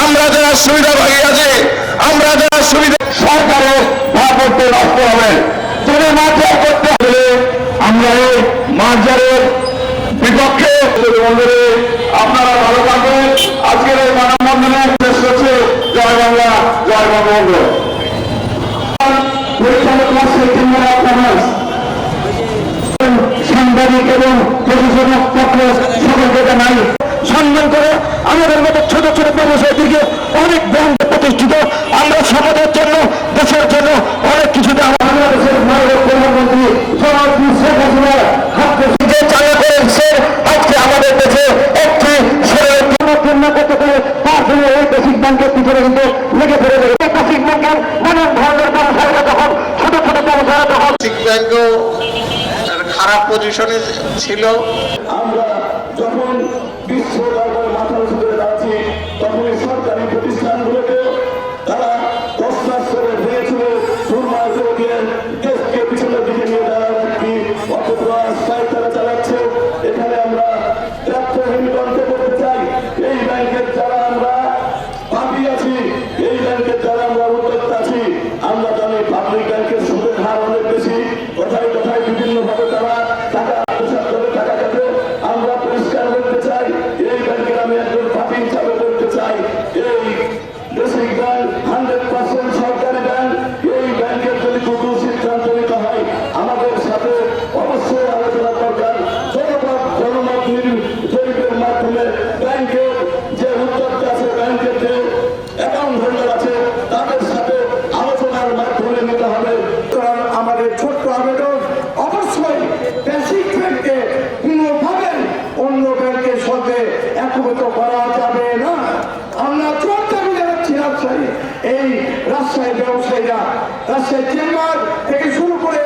আমরা যারা সুবিধাভোগী আছি, আমরা যারা সুবিধা, সরকারের ভারপ্রাপ্ত রাষ্ট্র হবে। যদি মার্জার করতে হলে আমরা এই মার্জারের বিপক্ষে। আপনারা ভালো থাকবেন। আজকের এই মানববন্ধনে শেষ হচ্ছে। জয় বাংলা, জয় বঙ্গবন্ধু। সাংবাদিক এবং প্রশাসনিক পক্ষ সকলকে জানাই সম্মান করে আমাদের মতো ছোট ছোট ব্যবসায়ীর দিকে অনেক ব্যাংক প্রতিষ্ঠিত। আমরা সমাজের জন্য, দেশের জন্য অনেক কিছুতে বাংলাদেশের মাননীয় প্রধানমন্ত্রী জনাব শেখ হাসিনার হাত যে চালু করেছে, আজকে আমাদের দেশে একটি পূর্ণ করতে পারে তার জন্য এই বেসিক ব্যাংকের পিছনে কিন্তু লেগে পড়ে যাবে। বেসিক ব্যাংকের নানান ধরনের ব্যবসায়ীরা তখন ছোট ছোট ব্যবসায়ীরা তখন বেসিক ব্যাংকও খারাপ পজিশনে ছিল। আমরা যখন বিশ্ব দরবারে মাথা উঁচু করে যাচ্ছি, তখন সরকারি প্রতিষ্ঠানগুলোকে তারা প্রস্তাব করে দিয়েছিল সুরমায় দিয়ে দেশকে পিছনের দিকে নিয়ে যাওয়ার একটি অপপ্রয়াস তারা চালাচ্ছে। এখানে আমরা ত্যাগহীন কণ্ঠে করতে চাই, এই ব্যাংকের যারা আমরা পাপি আছি, এই ব্যাংকের যারা আমরা উদ্যোক্তা আছি, আমরা জানি পাবলিক ব্যাংকের সুদের হার অনেক বেশি। কোথায় কোথায় বিভিন্ন ভাবে তারা টাকা আত্মসাৎ করে টাকা কাটে। আমরা পরিষ্কার করতে চাই, এই ব্যাংকের আমি একজন পাপি হিসাবে করতে চাই, এই বেসিক ব্যাংক 100% সরকারি ব্যাংক। এই ব্যাংকের যদি কোনো সিদ্ধান্ত নিতে হয় আমাদের সাথে অবশ্যই আলোচনা দরকার। জনমত জরিপের মাধ্যমে ব্যাংকের যে উদ্যোক্তা আছে, ব্যাংকের যে অ্যাকাউন্ট হোল্ডার আছে, তাদের সাথে আলোচনার মাধ্যমে নিতে হবে। আমাদের ছোট্ট আবেদন, অবশ্যই বেসিক ব্যাংকে কোনোভাবে অন্য ব্যাংকের সাথে একভূত করা যাবে না। আমরা চর্চা করে যাচ্ছি রাজশাহী, এই রাজশাহী ব্যবসায়ীরা, রাজশাহী চেম্বার থেকে শুরু করে